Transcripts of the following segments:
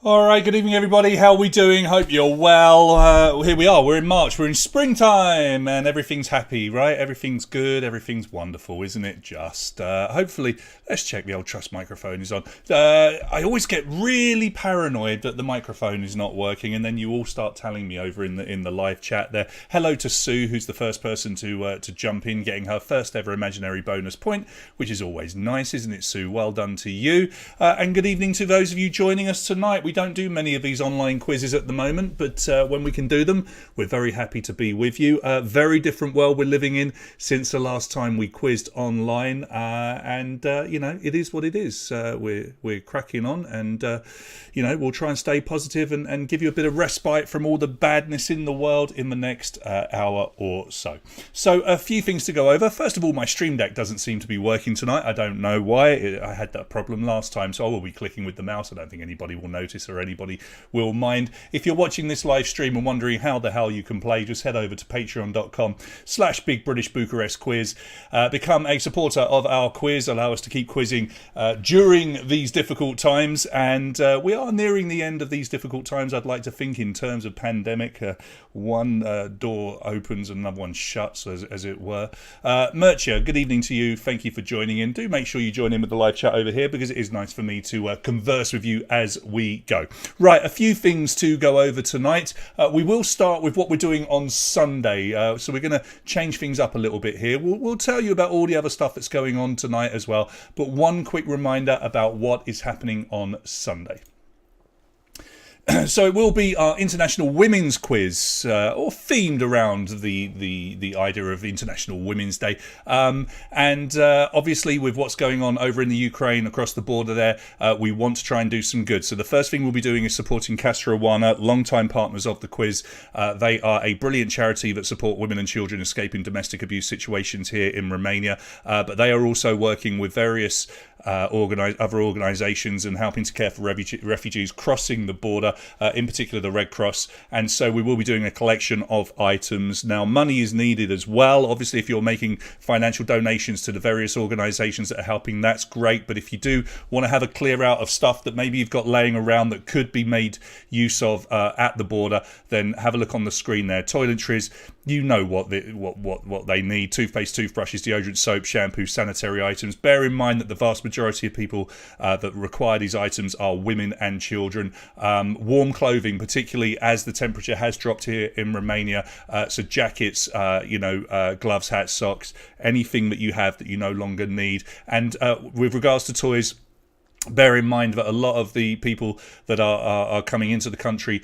All right, good evening, everybody. How are we doing? Hope you're well. Here we are. We're in March. We're in springtime, and everything's happy, right? Everything's good. Everything's wonderful, isn't it? Just hopefully, let's check the old Trust microphone is on. I always get really paranoid that the microphone is not working, and then you all start telling me over in the live chat there. Hello to Sue, who's the first person to jump in, getting her first ever imaginary bonus point, which is always nice, isn't it, Sue? Well done to you. And good evening to those of you joining us tonight. We don't do many of these online quizzes at the moment, but when we can do them, we're very happy to be with you. Very different world we're living in since the last time we quizzed online, and you know, it is what it is. We're cracking on, and you know, we'll try and stay positive and give you a bit of respite from all the badness in the world in the next hour or so. So a few things to go over. First of all, my Stream Deck doesn't seem to be working tonight. I don't know why. I had that problem last time, so I will be clicking with the mouse. I don't think anybody will notice notice or anybody will mind. If you're watching this live stream and wondering how the hell you can play, just head over to patreon.com/Big British Bucharest Quiz. Become a supporter of our quiz. Allow us to keep quizzing during these difficult times. And we are nearing the end of these difficult times, I'd like to think, in terms of pandemic. One door opens and another one shuts, as it were. Murcia, good evening to you. Thank you for joining in. Do make sure you join in with the live chat over here, because it is nice for me to converse with you as we go. Right, a few things to go over tonight. We will start with what we're doing on Sunday. So we're going to change things up a little bit here. We'll tell you about all the other stuff that's going on tonight as well. But one quick reminder about what is happening on Sunday. So it will be our International Women's Quiz, or themed around the idea of International Women's Day. And obviously with what's going on over in the Ukraine, across the border there, we want to try and do some good. So the first thing we'll be doing is supporting Casa Oana, long-time partners of the quiz. They are a brilliant charity that support women and children escaping domestic abuse situations here in Romania. But they are also working with various other organisations and helping to care for refugees crossing the border, in particular the Red Cross. And so we will be doing a collection of items. Now, money is needed as well. Obviously, if you're making financial donations to the various organisations that are helping, that's great. But if you do want to have a clear out of stuff that maybe you've got laying around that could be made use of at the border, then have a look on the screen there. Toiletries, you know what they need: toothpaste, toothbrushes, deodorant, soap, shampoo, sanitary items. Bear in mind that the vast majority of people that require these items are women and children. Warm clothing, particularly as the temperature has dropped here in Romania. So jackets, gloves, hats, socks, anything that you have that you no longer need. And with regards to toys, bear in mind that a lot of the people that are coming into the country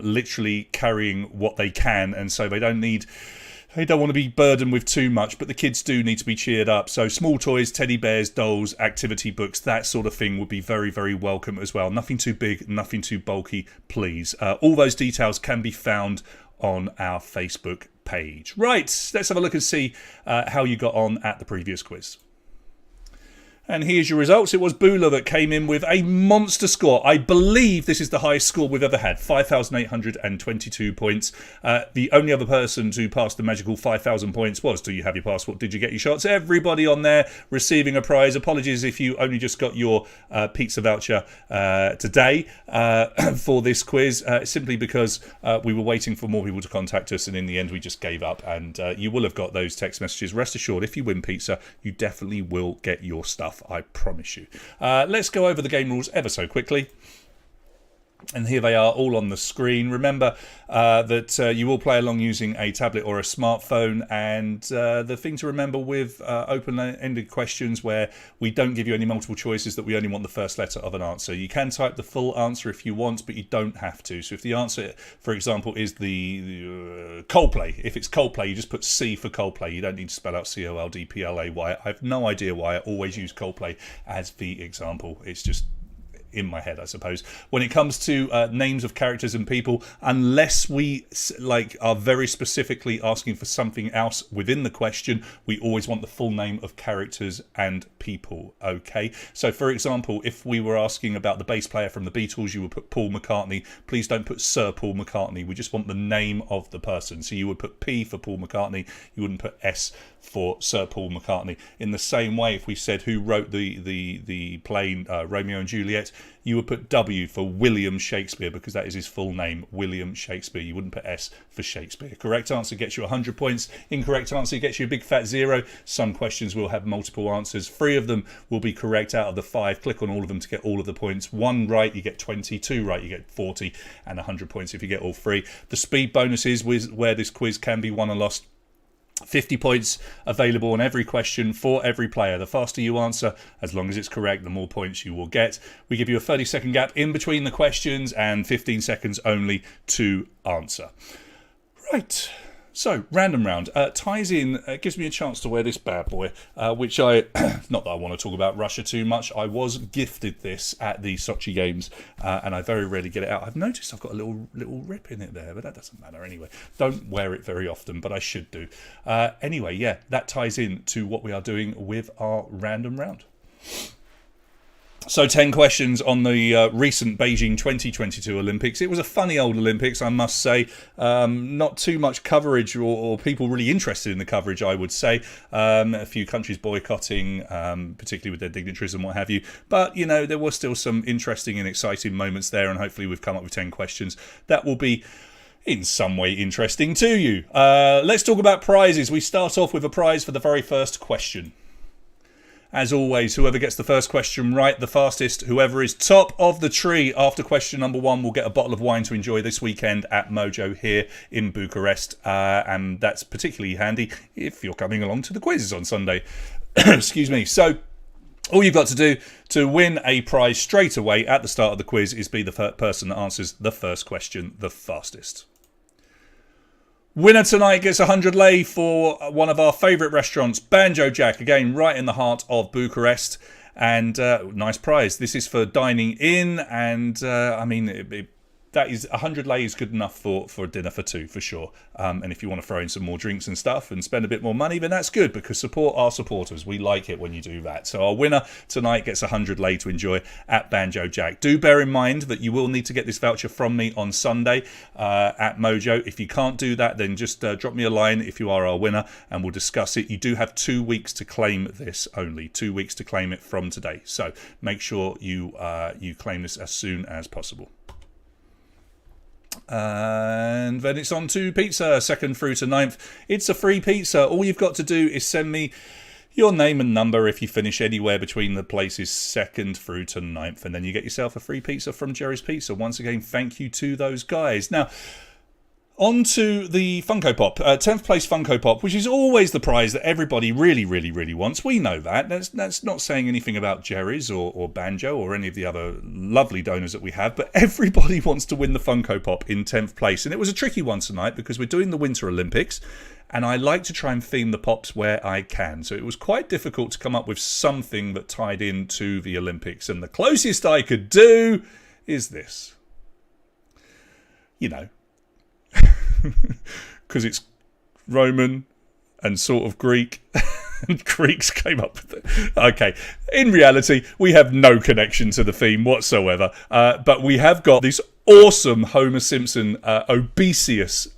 literally carrying what they can, and so they don't want to be burdened with too much, but the kids do need to be cheered up. So small toys, teddy bears, dolls, activity books, that sort of thing would be very, very welcome as well. Nothing too big, nothing too bulky, please. All those details can be found on our Facebook page. Right, let's have a look and see how you got on at the previous quiz. And here's your results. It was Bula that came in with a monster score. I believe this is the highest score we've ever had, 5,822 points. The only other person to pass the magical 5,000 points was, do you have your passport? Did you get your shots? Everybody on there receiving a prize. Apologies if you only just got your pizza voucher today for this quiz, simply because we were waiting for more people to contact us, and in the end we just gave up. And you will have got those text messages. Rest assured, if you win pizza, you definitely will get your stuff. I promise you. Let's go over the game rules ever so quickly. And here they are, all on the screen. Remember that you will play along using a tablet or a smartphone. And the thing to remember with open-ended questions where we don't give you any multiple choices, that we only want the first letter of an answer. You can type the full answer if you want, but you don't have to. So if the answer, for example, is the Coldplay, if it's Coldplay, you just put C for Coldplay. You don't need to spell out Coldplay. I have no idea why I always use Coldplay as the example. It's just in my head, I suppose. When it comes to names of characters and people, unless we are very specifically asking for something else within the question, we always want the full name of characters and people. Okay, so for example, if we were asking about the bass player from the Beatles, you would put Paul McCartney. Please don't put Sir Paul McCartney. We just want the name of the person. So you would put P for Paul McCartney. You wouldn't put S for Sir Paul McCartney. In the same way, if we said who wrote the play Romeo and Juliet, you would put W for William Shakespeare, because that is his full name, William Shakespeare. You wouldn't put S for Shakespeare. Correct answer gets you 100 points. Incorrect answer gets you a big fat 0. Some questions will have multiple answers. 3 of them will be correct out of the 5. Click on all of them to get all of the points. 1 right, you get 20. 2 right, you get 40. And 100 points if you get all 3. The speed bonus is where this quiz can be won or lost. 50 points available on every question for every player. The faster you answer, as long as it's correct, the more points you will get. We give you a 30-second gap in between the questions and 15 seconds only to answer. Right. So, random round ties in, gives me a chance to wear this bad boy, which I, not that I want to talk about Russia too much, I was gifted this at the Sochi Games, and I very rarely get it out. I've noticed I've got a little rip in it there, but that doesn't matter anyway. Don't wear it very often, but I should do. Anyway, yeah, that ties in to what we are doing with our random round. So 10 questions on the recent Beijing 2022 Olympics. It was a funny old Olympics, I must say. Not too much coverage or people really interested in the coverage, I would say. A few countries boycotting, particularly with their dignitaries and what have you. But, you know, there were still some interesting and exciting moments there, and hopefully we've come up with 10 questions that will be in some way interesting to you. Let's talk about prizes. We start off with a prize for the very first question. As always, whoever gets the first question right, the fastest, whoever is top of the tree after question number 1 will get a bottle of wine to enjoy this weekend at Mojo here in Bucharest. And that's particularly handy if you're coming along to the quizzes on Sunday. Excuse me. So all you've got to do to win a prize straight away at the start of the quiz is be the person that answers the first question the fastest. Winner tonight gets 100 lei for one of our favourite restaurants, Banjo Jack, again right in the heart of Bucharest, and nice prize. This is for dining in, and I mean that is 100 lei is good enough for a dinner for 2 for sure. And if you want to throw in some more drinks and stuff and spend a bit more money, then that's good, because support our supporters. We like it when you do that. So our winner tonight gets 100 lei to enjoy at Banjo Jack. Do bear in mind that you will need to get this voucher from me on Sunday at Mojo. If you can't do that, then just drop me a line if you are our winner and we'll discuss it. You do have 2 weeks to claim this only. 2 weeks to claim it from today. So make sure you claim this as soon as possible. And then it's on to pizza, 2nd through to 9th. It's a free pizza. All you've got to do is send me your name and number if you finish anywhere between the places 2nd through to 9th, and then you get yourself a free pizza from Jerry's Pizza. Once again, thank you to those guys. Now, on to the Funko Pop, 10th place Funko Pop, which is always the prize that everybody really, really, really wants. We know that. That's not saying anything about Jerry's or Banjo or any of the other lovely donors that we have, but everybody wants to win the Funko Pop in 10th place. And it was a tricky one tonight because we're doing the Winter Olympics, and I like to try and theme the pops where I can. So it was quite difficult to come up with something that tied into the Olympics. And the closest I could do is this. You know, because it's Roman and sort of Greek. And Greeks came up with it. Okay, in reality, we have no connection to the theme whatsoever. But we have got this awesome Homer Simpson Obesius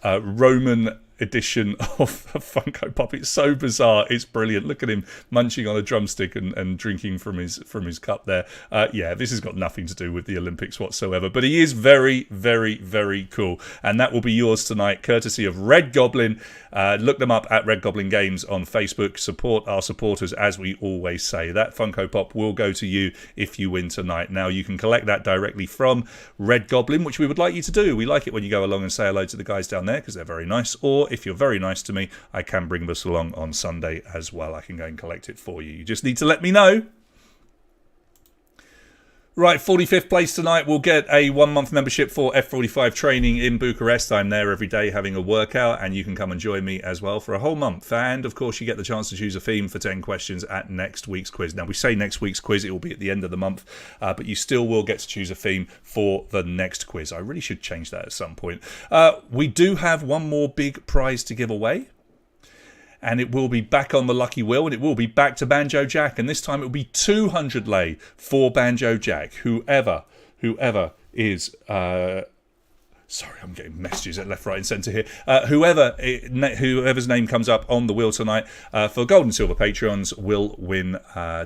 Roman edition of Funko Pop. It's so bizarre. It's brilliant. Look at him munching on a drumstick and drinking from his cup there. Yeah, this has got nothing to do with the Olympics whatsoever, but he is very, very, very cool. And that will be yours tonight, courtesy of Red Goblin. Look them up at Red Goblin Games on Facebook. Support our supporters, as we always say. That Funko Pop will go to you if you win tonight. Now, you can collect that directly from Red Goblin, which we would like you to do. We like it when you go along and say hello to the guys down there because they're very nice. Or if you're very nice to me, I can bring this along on Sunday as well. I can go and collect it for you. You just need to let me know. Right, 45th place tonight will get a 1-month membership for F45 training in Bucharest. I'm there every day having a workout, and you can come and join me as well for a whole month. And, of course, you get the chance to choose a theme for 10 questions at next week's quiz. Now, we say next week's quiz, it will be at the end of the month, but you still will get to choose a theme for the next quiz. I really should change that at some point. We do have one more big prize to give away. And it will be back on the lucky wheel, and it will be back to Banjo Jack. And this time it will be 200 lei for Banjo Jack. Whoever is... sorry, I'm getting messages at left, right and centre here. Whoever's name comes up on the wheel tonight for Gold and Silver Patreons will win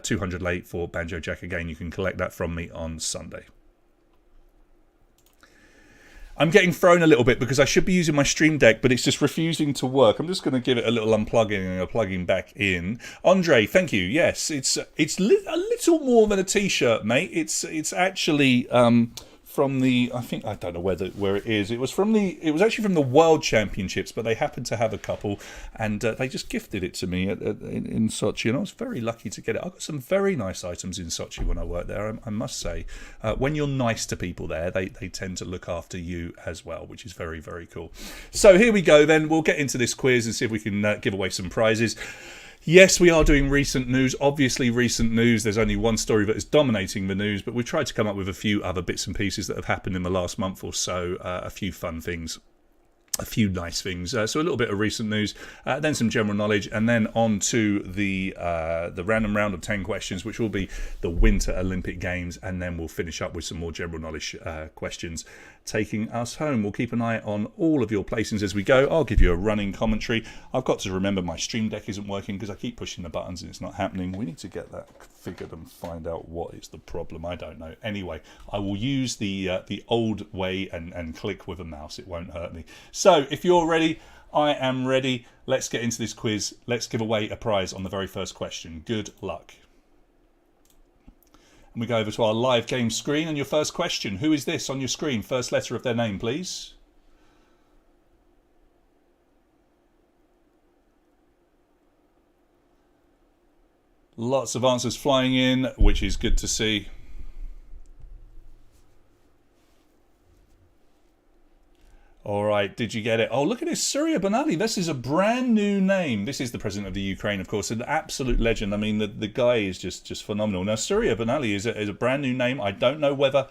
200 lei for Banjo Jack. Again, you can collect that from me on Sunday. I'm getting thrown a little bit because I should be using my Stream Deck, but it's just refusing to work. I'm just going to give it a little unplugging and a plugging back in. Andre, thank you. Yes, it's a little more than a T-shirt, mate. It's actually from the, I don't know where it is. It was actually from the World Championships, but they happened to have a couple, and they just gifted it to me in Sochi, and I was very lucky to get it. I got some very nice items in Sochi when I worked there. I must say, when you're nice to people there, they tend to look after you as well, which is very, very cool. So here we go. Then we'll get into this quiz and see if we can give away some prizes. Yes, we are doing recent news. Obviously, recent news, there's only one story that is dominating the news, but we've tried to come up with a few other bits and pieces that have happened in the last month or so, a few fun things. a few nice things. So a little bit of recent news, then some general knowledge, and then on to the random round of 10 questions, which will be the Winter Olympic Games, and then we'll finish up with some more general knowledge questions, taking us home. We'll keep an eye on all of your placings as we go. I'll give you a running commentary. I've got to remember my Stream Deck isn't working because I keep pushing the buttons and it's not happening. We need to get that figured and find out what is the problem. I don't know. Anyway, I will use the old way and click with a mouse. It won't hurt me. So if you're ready, I am ready. Let's get into this quiz. Let's give away a prize on the very first question. Good luck. And we go over to our live game screen, and your first question. Who is this on your screen? First letter of their name, please. Lots of answers flying in, which is good to see. All right, did you get it? Oh, look at this, Surya Banali. This is a brand new name. This is the president of the Ukraine, of course, an absolute legend. I mean, the guy is just phenomenal. Now, Surya Banali is a brand new name. I don't know whether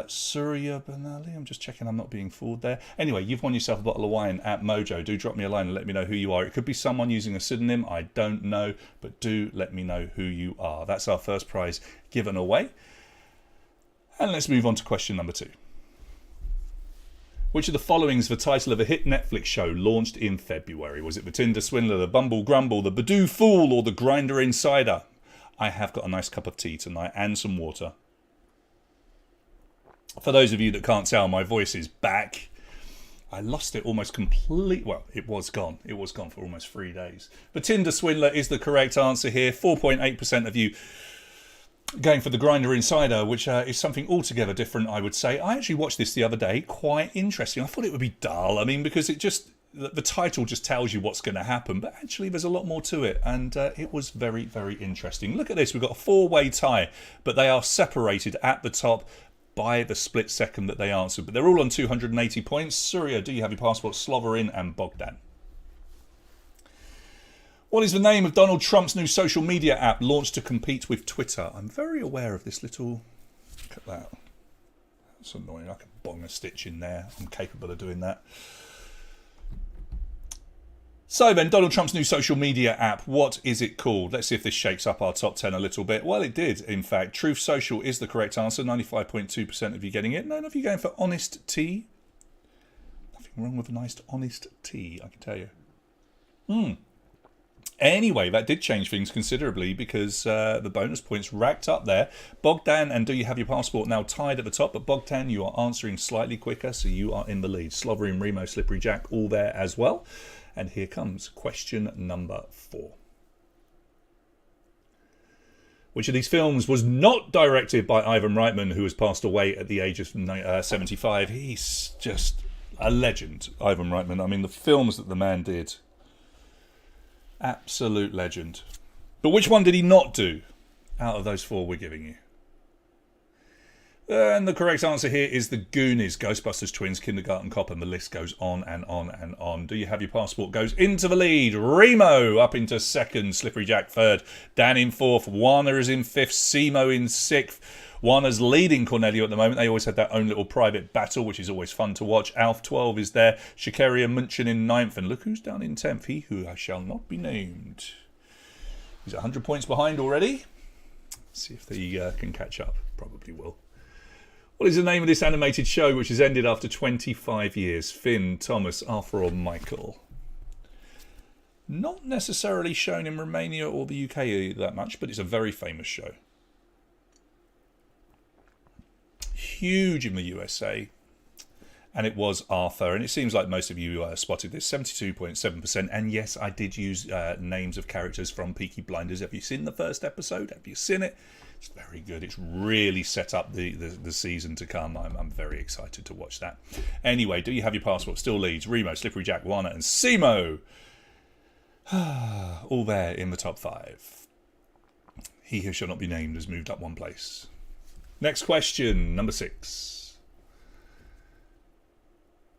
Surya Banali. I'm just checking I'm not being fooled there. Anyway, you've won yourself a bottle of wine at Mojo. Do drop me a line and let me know who you are. It could be someone using a pseudonym. I don't know, but do let me know who you are. That's our first prize given away. And let's move on to question number 2. Which of the following is the title of a hit Netflix show launched in February? Was it The Tinder Swindler, The Bumble Grumble, The Badoo Fool, or The Grinder Insider? I have got a nice cup of tea tonight and some water. For those of you that can't tell, my voice is back. I lost it almost completely. Well, it was gone. It was gone for almost 3 days. The Tinder Swindler is the correct answer here. 4.8% of you going for The Grinder Insider, which is something altogether different, I would say. I actually watched this the other day. Quite interesting. I thought it would be dull. I mean, because it just... the title just tells you what's going to happen, but actually there's a lot more to it, and it was very, very interesting. Look at this. We've got a 4-way tie, but they are separated at the top by the split second that they answered. But they're all on 280 points. Surya, do you have your passport? Sloverin and Bogdan. What is the name of Donald Trump's new social media app launched to compete with Twitter? I'm very aware of this little... Look at that. That's annoying. I can bong a stitch in there. I'm capable of doing that. So then, Donald Trump's new social media app, what is it called? Let's see if this shakes up our top 10 a little bit. Well, it did, in fact. Truth Social is the correct answer. 95.2% of you getting it. None of you going for Honest Tea. Nothing wrong with a nice Honest Tea, I can tell you. Anyway, that did change things considerably because the bonus points racked up there. Bogdan and Do You Have Your Passport now tied at the top, but Bogdan, you are answering slightly quicker, so you are in the lead. Sloverin, Remo, Slippery Jack, all there as well. And here comes question number 4. Which of these films was not directed by Ivan Reitman, who has passed away at the age of 75? He's just a legend, Ivan Reitman. I mean, the films that the man did... absolute legend. But which one did he not do out of those 4 we're giving you? And the correct answer here is The Goonies, Ghostbusters Twins, Kindergarten Cop, and the list goes on and on and on. Do You Have Your Passport goes into the lead. Remo up into second, Slippery Jack third, Dan in fourth, Warner is in fifth, Simo in sixth. Warner's leading Cornelio at the moment. They always had their own little private battle, which is always fun to watch. Alf 12 is there. Shakaria Munchen in 9th. And look who's down in 10th. He who shall not be named. He's 100 points behind already. Let's see if they can catch up. Probably will. What is the name of this animated show which has ended after 25 years? Finn, Thomas, Arthur or Michael? Not necessarily shown in Romania or the UK that much, but it's a very famous show. Huge in the USA, and it was Arthur, and it seems like most of you spotted this. 72.7%, and yes, I did use names of characters from Peaky Blinders. Have you seen the first episode? Have you seen it? It's very good. It's really set up the season to come. I'm very excited to watch that. Anyway, Do You Have Your Passport still leads. Remo, Slippery Jack, Warner and Simo all there in the top 5. He who shall not be named has moved up 1 place. Next question, number 6.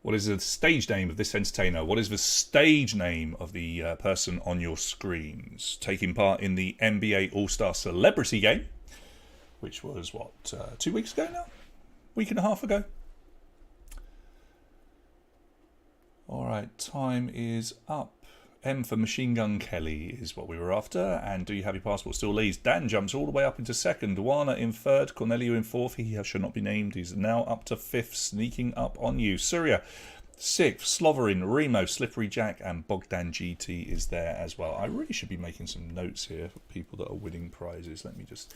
What is the stage name of this entertainer? What is the stage name of the person on your screens? Taking part in the NBA All-Star Celebrity Game, which was, 2 weeks ago now? Week and a half ago? All right, time is up. M for Machine Gun Kelly is what we were after. And Do You Have Your Passport still leads. Dan jumps all the way up into second. Wana in third. Cornelio in fourth. He should not be named. He's now up to fifth, sneaking up on you. Surya, sixth. Sloverin, Remo, Slippery Jack, and Bogdan GT is there as well. I really should be making some notes here for people that are winning prizes. Let me just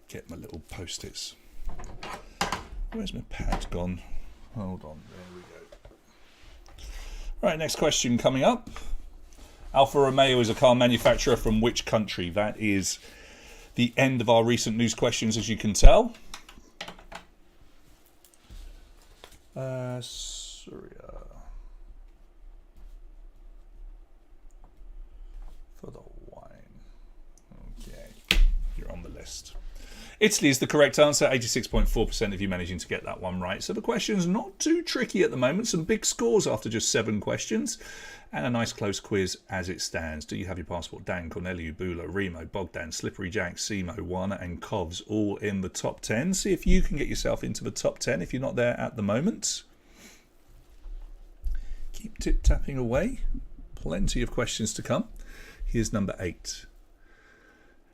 get my little post-its. Where's my pad gone? Hold on. There we go. Right, next question coming up. Alfa Romeo is a car manufacturer from which country? That is the end of our recent news questions, as you can tell. Surya. For the wine. Okay, you're on the list. Italy is the correct answer, 86.4% of you managing to get that one right. So the question's not too tricky at the moment. Some big scores after just 7 questions. And a nice close quiz as it stands. Do You Have Your Passport? Dan, Corneliu, Bula, Remo, Bogdan, Slippery Jack, Simo, Wana and Kovs all in the top 10. See if you can get yourself into the top 10 if you're not there at the moment. Keep tip-tapping away. Plenty of questions to come. Here's number 8.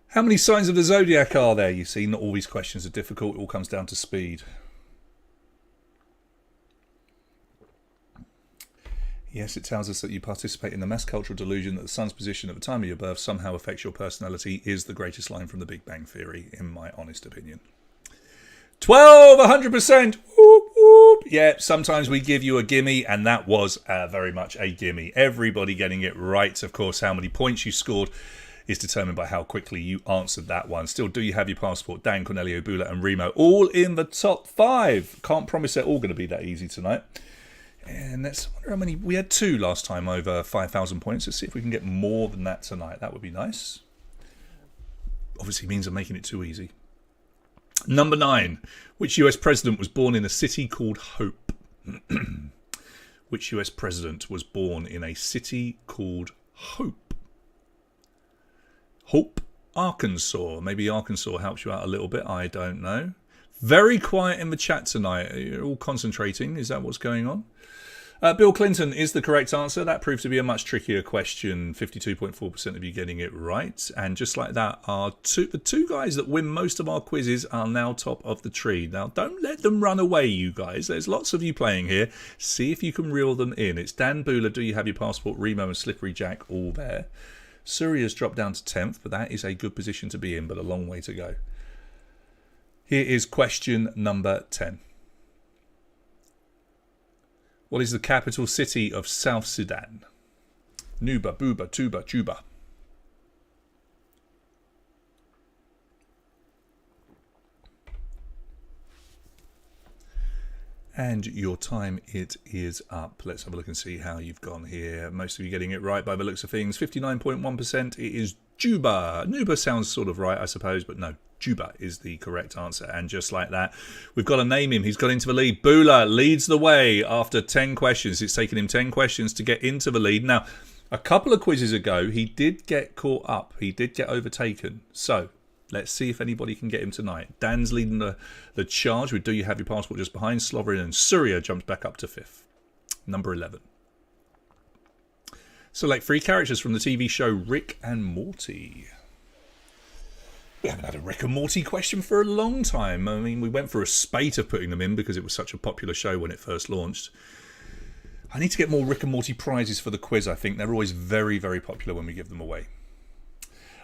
How many signs of the zodiac are there? You see, not all these questions are difficult. It all comes down to speed. Yes, it tells us that you participate in the mass cultural delusion that the sun's position at the time of your birth somehow affects your personality is the greatest line from the Big Bang Theory, in my honest opinion. 12, 100%. Whoop, whoop. Yeah, sometimes we give you a gimme, and that was very much a gimme. Everybody getting it right. Of course, how many points you scored is determined by how quickly you answered that one. Still, Do You Have Your Passport? Dan, Cornelio, Bula and Remo all in the top 5. Can't promise they're all going to be that easy tonight. And let's wonder how many. We had 2 last time over 5,000 points. Let's see if we can get more than that tonight. That would be nice. Obviously means I'm making it too easy. Number 9. Which US president was born in a city called Hope? Which US president was born in a city called Hope? Hope, Arkansas. Maybe Arkansas helps you out a little bit. I don't know. Very quiet in the chat tonight. You're all concentrating. Is that what's going on? Bill Clinton is the correct answer. That proved to be a much trickier question. 52.4% of you getting it right. And just like that, the 2 guys that win most of our quizzes are now top of the tree. Now, don't let them run away, you guys. There's lots of you playing here. See if you can reel them in. It's Dan, Bula, Do You Have Your Passport? Remo and Slippery Jack all there. Surya's dropped down to 10th, but that is a good position to be in, but a long way to go. Here is question number 10. What is the capital city of South Sudan? Nuba, Buba, Tuba, Juba. And your time, it is up. Let's have a look and see how you've gone here. Most of you getting it right by the looks of things. 59.1%. It is Juba. Nuba sounds sort of right, I suppose, but no. Juba is the correct answer. And just like that, we've got to name him. He's got into the lead. Bula leads the way after 10 questions. It's taken him 10 questions to get into the lead. Now, a couple of quizzes ago, he did get caught up. He did get overtaken. So let's see if anybody can get him tonight. Dan's leading the charge with Do You Have Your Passport just behind. Sloverin and Surya jumps back up to 5th. Number 11. Select 3 characters from the TV show Rick and Morty. We haven't had a Rick and Morty question for a long time. I mean, we went for a spate of putting them in because it was such a popular show when it first launched. I need to get more Rick and Morty prizes for the quiz, I think. They're always very, very popular when we give them away.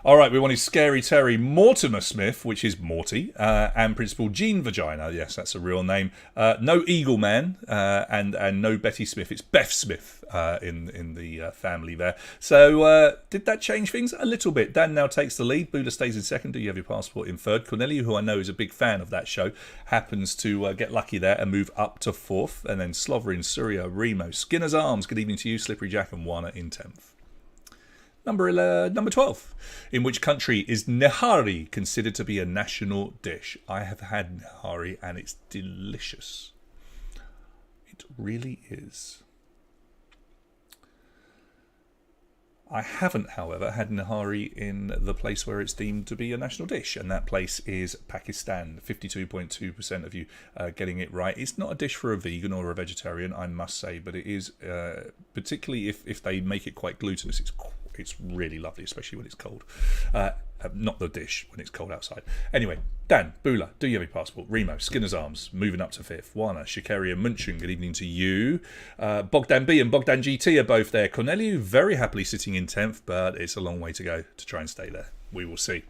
All right, we wanted Scary Terry Mortimer Smith, which is Morty, and Principal Gene Vagina. Yes, that's a real name. No Eagle Man, and no Betty Smith. It's Beth Smith in the family there. So did that change things? A little bit. Dan now takes the lead. Buddha stays in 2nd. Do You Have Your Passport in 3rd? Corneliu, who I know is a big fan of that show, happens to get lucky there and move up to 4th. And then Sloverin, Surya, Remo, Skinner's Arms. Good evening to you. Slippery Jack and Wana in 10th. Number 12. In which country is nihari considered to be a national dish? I have had nihari and it's delicious. It really is. I haven't, however, had nahari in the place where it's deemed to be a national dish, and that place is Pakistan. 52.2% of you getting it right. It's not a dish for a vegan or a vegetarian, I must say, but it is, particularly if they make it quite glutinous, it's really lovely, especially when it's cold. Not the dish, when it's cold outside. Anyway, Dan, Bula, do you have a passport? Remo, Skinner's Arms, moving up to 5th. Wana, Shikaria, Munchen, good evening to you. Bogdan B and Bogdan GT are both there. Corneliu, very happily sitting in 10th, but it's a long way to go to try and stay there. We will see.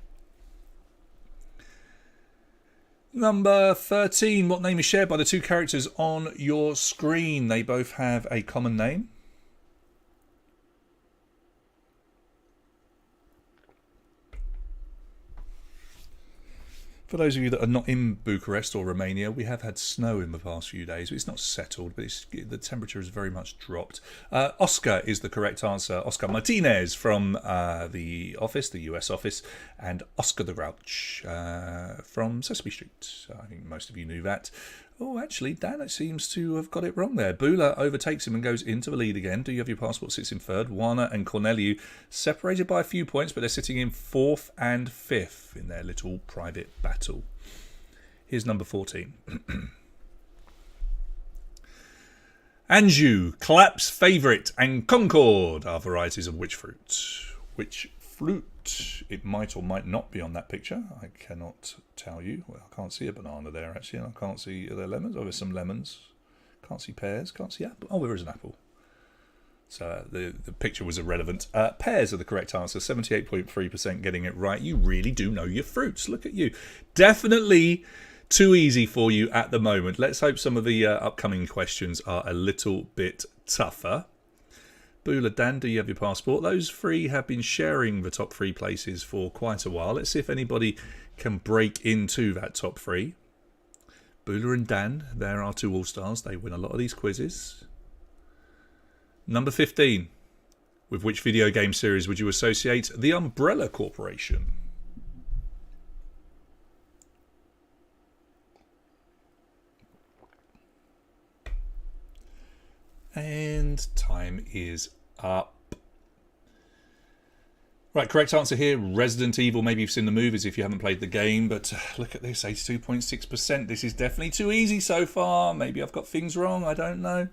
Number 13, what name is shared by the two characters on your screen? They both have a common name. For those of you that are not in Bucharest or Romania, we have had snow in the past few days. It's not settled, but the temperature has very much dropped. Oscar is the correct answer. Oscar Martinez from the office, the US office, and Oscar the Grouch from Sesame Street. I think most of you knew that. Oh, actually, Dan seems to have got it wrong there. Bula overtakes him and goes into the lead again. Do you have your passport? Sits in 3rd. Wana and Corneliu separated by a few points, but they're sitting in 4th and 5th in their little private battle. Here's number 14. Anjou, Clap's Favourite, and Concord are varieties of which fruit? Which fruit? It might or might not be on that picture. I cannot tell you. Well, I can't see a banana there, actually, and I can't see, are there lemons? Oh, there's some lemons. Can't see pears, can't see apple. Oh, there is an apple. So the picture was irrelevant. Pears are the correct answer. 78.3% getting it right. You really do know your fruits. Look at you. Definitely too easy for you at the moment. Let's hope some of the upcoming questions are a little bit tougher. Bula, Dan, do you have your passport? Those three have been sharing the top 3 places for quite a while. Let's see if anybody can break into that top 3. Bula and Dan, there are 2 All-Stars. They win a lot of these quizzes. Number 15. With which video game series would you associate the Umbrella Corporation? And time is up. Right, correct answer here, Resident Evil. Maybe you've seen the movies if you haven't played the game, but look at this, 82.6%. This is definitely too easy so far. Maybe I've got things wrong, I don't know.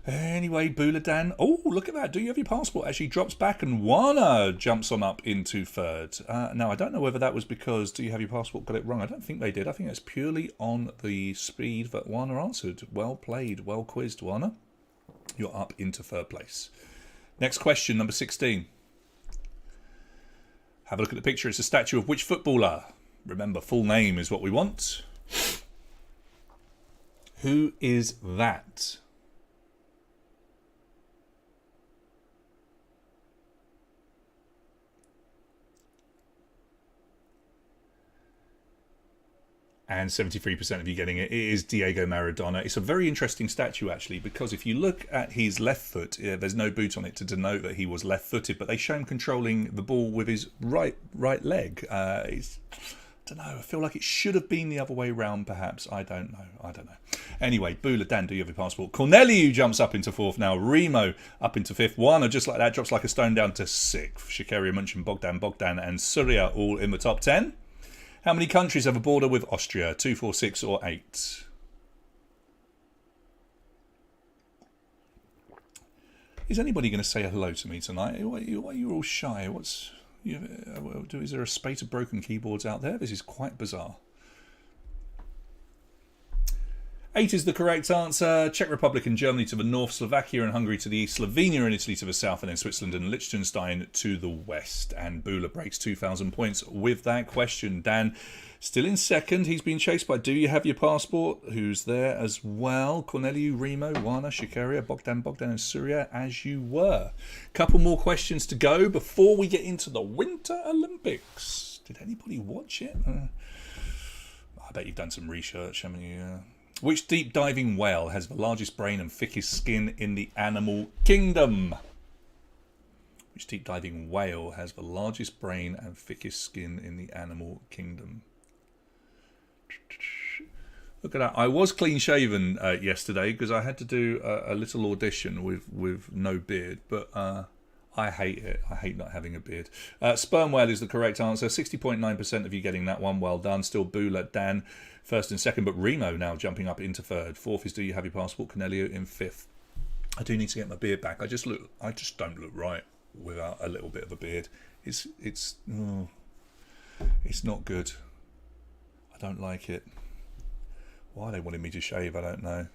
Anyway, Bula, Dan. Oh, look at that. Do you have your passport? Actually drops back and Wana jumps on up into 3rd. Now, I don't know whether that was because do you have your passport got it wrong. I don't think they did. I think that's purely on the speed that Wana answered. Well played. Well quizzed, Wana. You're up into 3rd place. Next question, number 16. Have a look at the picture. It's a statue of which footballer? Remember, full name is what we want. Who is that? And 73% of you getting it. It is Diego Maradona. It's a very interesting statue, actually, because if you look at his left foot, there's no boot on it to denote that he was left-footed, but they show him controlling the ball with his right leg. I don't know. I feel like it should have been the other way round, perhaps. I don't know. Anyway, Bula, Dan, do you have your passport? Corneliu jumps up into 4th now. Remo up into 5th. Wana, just like that, drops like a stone down to 6th. Shikaria, Munchen, Bogdan, and Surya all in the top 10. How many countries have a border with Austria? 2, 4, 6, or 8? Is anybody going to say hello to me tonight? Why are you all shy? Is there a spate of broken keyboards out there? This is quite bizarre. 8 is the correct answer. Czech Republic and Germany to the north, Slovakia and Hungary to the east, Slovenia and Italy to the south, and then Switzerland and Liechtenstein to the west. And Bula breaks 2,000 points with that question. Dan, still in 2nd. He's been chased by Do You Have Your Passport? Who's there as well? Corneliu, Remo, Wana, Shikaria, Bogdan, and Surya, as you were. Couple more questions to go before we get into the Winter Olympics. Did anybody watch it? I bet you've done some research, haven't you? Which deep diving whale has the largest brain and thickest skin in the animal kingdom? Which deep diving whale has the largest brain and thickest skin in the animal kingdom? Look at that. I was clean shaven yesterday because I had to do a little audition with no beard, but I I hate it. I hate not having a beard. Sperm whale is the correct answer. 60.9% of you getting that one. Well done. Still Bula, Dan, first and second, but Remo now jumping up into third. Fourth is do you have your passport? Cornelio in fifth. I do need to get my beard back. I just don't look right without a little bit of a beard. It's not good. I don't like it. Why they wanted me to shave, I don't know.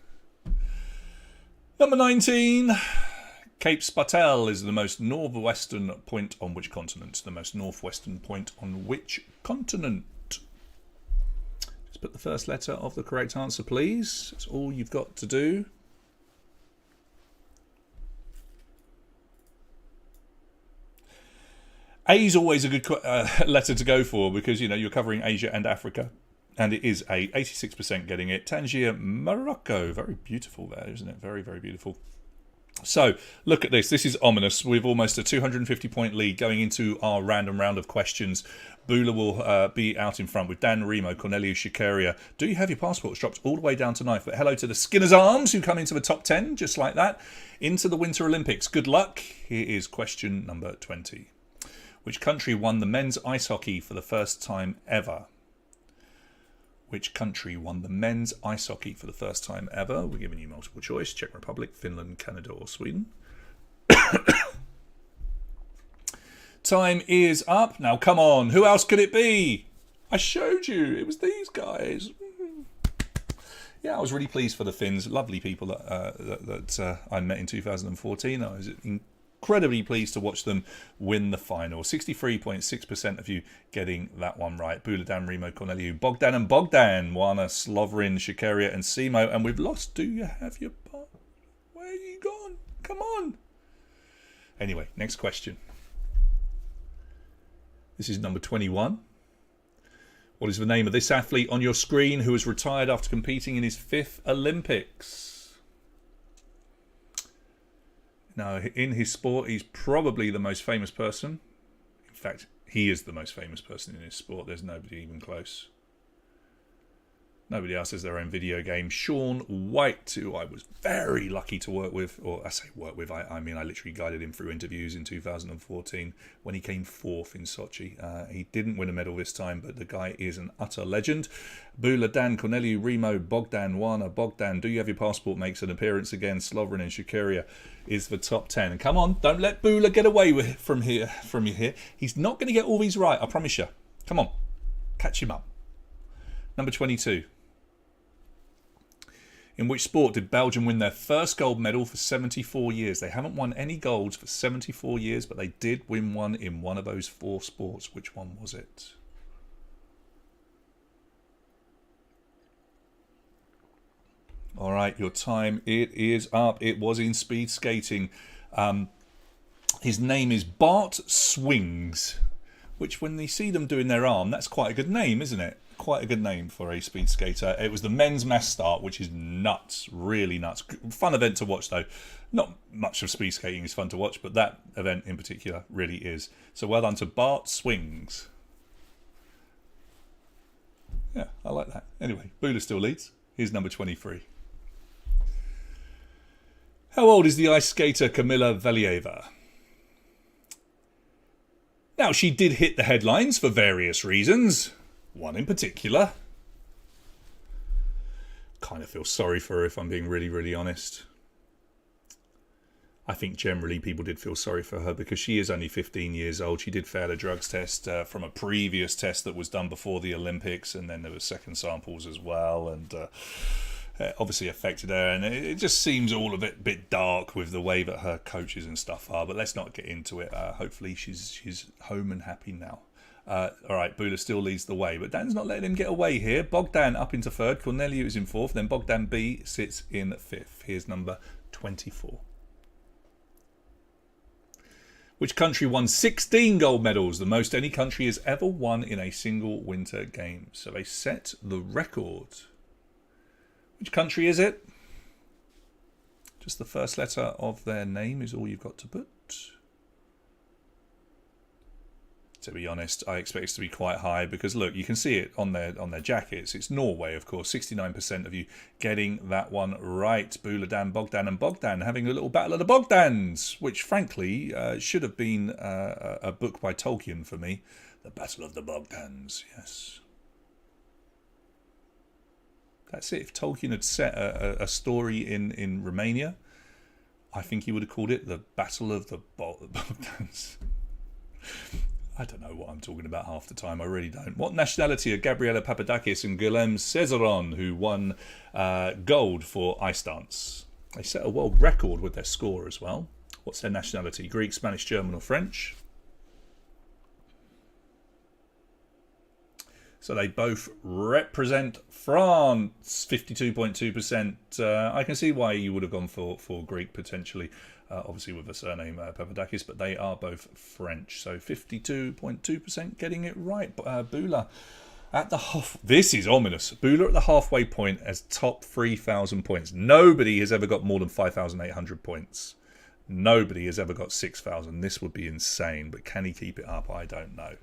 Number 19. Cape Spatel is the most northwestern point on which continent? The most northwestern point on which continent? Just put the first letter of the correct answer, please. That's all you've got to do. A is always a good letter to go for because, you know, you're covering Asia and Africa. And it is A. 86% getting it. Tangier, Morocco. Very beautiful there, isn't it? Very, very beautiful. So, look at this. This is ominous. We've almost a 250-point lead going into our random round of questions. Bula will be out in front with Dan Remo, Cornelius Shikaria. Do you have your passports? Dropped all the way down to ninth. But hello to the Skinner's Arms who come into the top 10, just like that, into the Winter Olympics. Good luck. Here is question number 20. Which country won the men's ice hockey for the first time ever? Which country won the men's ice hockey for the first time ever? We're giving you multiple choice. Czech Republic, Finland, Canada or Sweden. Time is up. Now, come on. Who else could it be? I showed you. It was these guys. Yeah, I was really pleased for the Finns. Lovely people that I met in 2014. I was incredibly pleased to watch them win the final. 63.6% of you getting that one right. Bula, Dan, Remo, Corneliu, Bogdan and Bogdan, Wana, Slovrin, Shikaria and Simo. And we've lost. Do you have your part? Where are you gone? Come on. Anyway, next question. This is number 21. What is the name of this athlete on your screen who has retired after competing in his 5th Olympics? Now, in his sport, he's probably the most famous person. In fact, he is the most famous person in his sport. There's nobody even close. Nobody else has their own video game. Shaun White, who I was very lucky to work with. Or I say work with, I mean I literally guided him through interviews in 2014 when he came 4th in Sochi. He didn't win a medal this time, but the guy is an utter legend. Bula, Dan, Corneliu, Remo, Bogdan, Wana, Bogdan. Do you have your passport? Makes an appearance again. Slovrin and Shikaria is the top 10. And come on, don't let Bula get away with from you here. He's not going to get all these right, I promise you. Come on, catch him up. Number 22. In which sport did Belgium win their first gold medal for 74 years? They haven't won any golds for 74 years, but they did win one in one of those 4 sports. Which one was it? All right, your time, it is up. It was in speed skating. His name is Bart Swings, which when you see them doing their arm, that's quite a good name, isn't it? Quite a good name for a speed skater. It was the men's mass start, which is nuts, really nuts. Fun event to watch, though. Not much of speed skating is fun to watch, but that event in particular really is. So well done to Bart Swings. Yeah, I like that. Anyway, Bula still leads. Here's number 23. How old is the ice skater Kamila Valieva? Now, she did hit the headlines for various reasons. One in particular. Kind of feel sorry for her if I'm being really, really honest. I think generally people did feel sorry for her because she is only 15 years old. She did fail a drugs test from a previous test that was done before the Olympics, and then there were second samples as well, and obviously affected her. And it just seems all a bit dark with the way that her coaches and stuff are. But let's not get into it. Hopefully she's home and happy now. All right, Bula still leads the way, but Dan's not letting him get away here. Bogdan up into 3rd, Corneliu is in 4th, then Bogdan B sits in 5th. Here's number 24. Which country won 16 gold medals, the most any country has ever won in a single Winter Games? So they set the record. Which country is it? Just the first letter of their name is all you've got to put. To be honest, I expect it to be quite high because look, you can see it on their jackets. It's Norway, of course. 69% of you getting that one right. Bula Dan, Bogdan, and Bogdan having a little battle of the Bogdans, which frankly should have been a book by Tolkien for me. The Battle of the Bogdans, yes. That's it. If Tolkien had set a story in Romania, I think he would have called it the Battle of the Bogdans. I don't know what I'm talking about half the time. I really don't. What nationality are Gabriela Papadakis and Guillaume Cesaron, who won gold for ice dance? They set a world record with their score as well. What's their nationality? Greek, Spanish, German, or French? So they both represent France. 52.2%. I can see why you would have gone for Greek potentially. Obviously with the surname Papadakis, but they are both French. So 52.2% getting it right. Bula at the half. This is ominous. Bula at the halfway point as top 3,000 points. Nobody has ever got more than 5,800 points. Nobody has ever got 6,000. This would be insane, but can he keep it up? I don't know.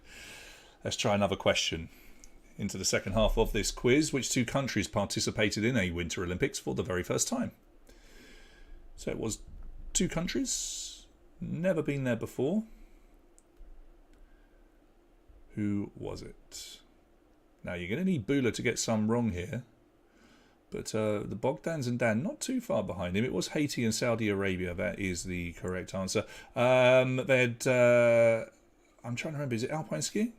Let's try another question. Into the second half of this quiz. Which two countries participated in a Winter Olympics for the very first time? So it was 2 countries, never been there before. Who was it? Now you're going to need Bula to get some wrong here, but the Bogdans and Dan not too far behind him. It was Haiti and Saudi Arabia. That is the correct answer. I'm trying to remember. Is it alpine skiing?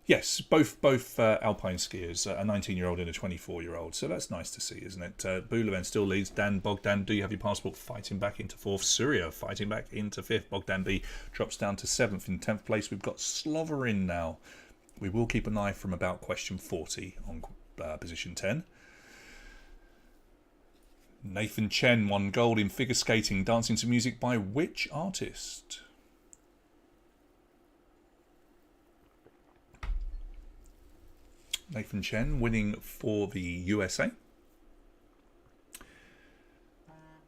Yes, both alpine skiers, a 19-year-old and a 24-year-old. So that's nice to see, isn't it? Bula then still leads. Dan, Bogdan, do you have your passport? Fighting back into 4th. Surya fighting back into 5th. Bogdan B drops down to 7th. In 10th place, we've got Sloverin now. We will keep an eye from about question 40 on position 10. Nathan Chen won gold in figure skating, dancing to music by which artist? Nathan Chen winning for the USA.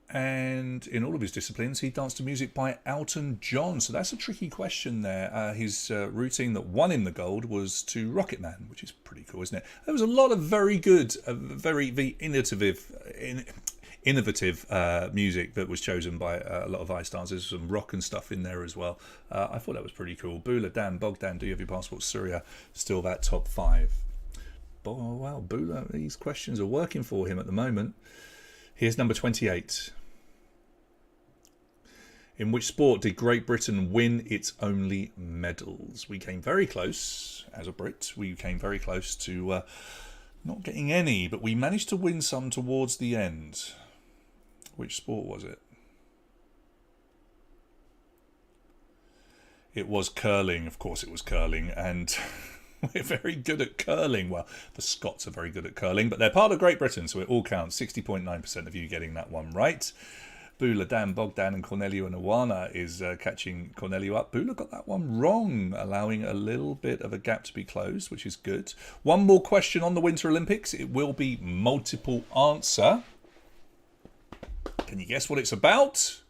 And in all of his disciplines, he danced to music by Elton John. So that's a tricky question there. His routine that won him the gold was to Rocket Man, which is pretty cool, isn't it? There was a lot of very good, very innovative music that was chosen by a lot of ice dancers. Some rock and stuff in there as well. I thought that was pretty cool. Bula, Dan, Bogdan, do you have your passport? Surya, still that top 5. Oh, wow, Bula, these questions are working for him at the moment. Here's number 28. In which sport did Great Britain win its only medals? We came very close, as a Brit, we came very close to not getting any, but we managed to win some towards the end. Which sport was it? It was curling, of course it was curling, and we're very good at curling. Well, the Scots are very good at curling, but they're part of Great Britain, so it all counts. 60.9% of you getting that one right. Bula, Dan, Bogdan, and Cornelio and Awana is catching Cornelio up. Bula got that one wrong, allowing a little bit of a gap to be closed, which is good. One more question on the Winter Olympics. It will be multiple answer. Can you guess what it's about?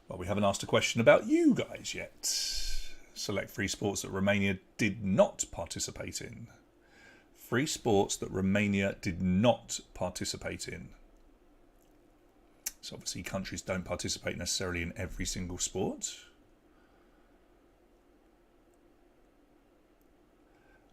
Well, we haven't asked a question about you guys yet. Select 3 sports that Romania did not participate in. 3 sports that Romania did not participate in. So obviously countries don't participate necessarily in every single sport.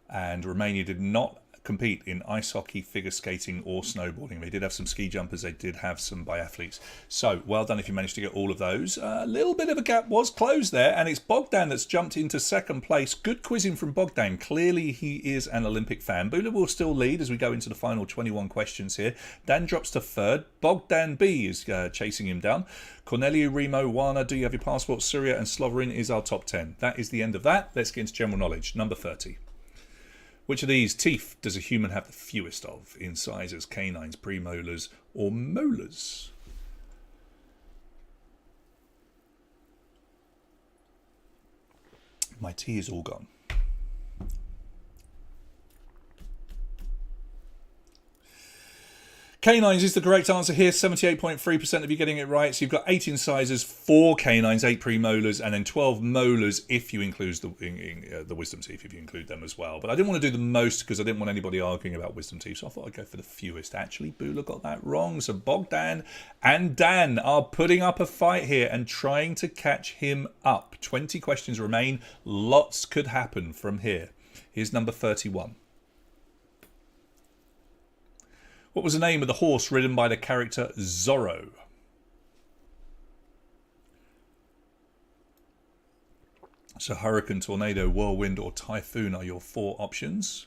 And Romania did not compete in ice hockey, figure skating or snowboarding. They did have some ski jumpers, they did have some biathletes. So well done if you managed to get all of those. A little bit of a gap was closed there, and it's Bogdan that's jumped into 2nd place. Good quizzing from Bogdan. Clearly he is an Olympic fan. Bula will still lead as we go into the final 21 questions here. Dan drops to 3rd. Bogdan B is chasing him down. Cornelio, Remo, Wana, do you have your passport? Surya and Sloverin is our top 10. That is the end of that. Let's get into general knowledge. Number 30. Which of these teeth does a human have the fewest of? Incisors, canines, premolars, or molars? My tea is all gone. Canines is the correct answer here. 78.3% of you getting it right. So you've got 8 incisors, 4 canines, 8 premolars, and then 12 molars if you include the wisdom teeth, if you include them as well. But I didn't want to do the most because I didn't want anybody arguing about wisdom teeth, so I thought I'd go for the fewest. Actually, Bula got that wrong. So Bogdan and Dan are putting up a fight here and trying to catch him up. 20 questions remain. Lots could happen from here. Here's number 31. What was the name of the horse ridden by the character Zorro? So hurricane, tornado, whirlwind, or typhoon are your 4 options.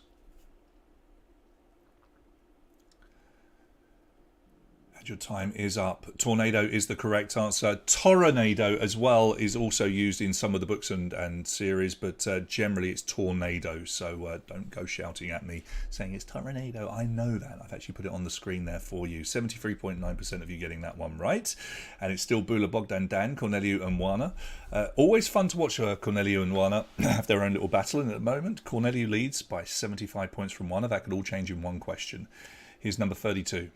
Your time is up. Tornado is the correct answer. Tornado as well is also used in some of the books and series, but generally it's tornado. So don't go shouting at me saying it's tornado. I know that. I've actually put it on the screen there for you. 73.9% of you getting that one right. And it's still Bula, Bogdan, Dan, Corneliu and Wana. Always fun to watch Corneliu and Wana have their own little battle in at the moment. Corneliu leads by 75 points from Wana. That could all change in one question. Here's number 32.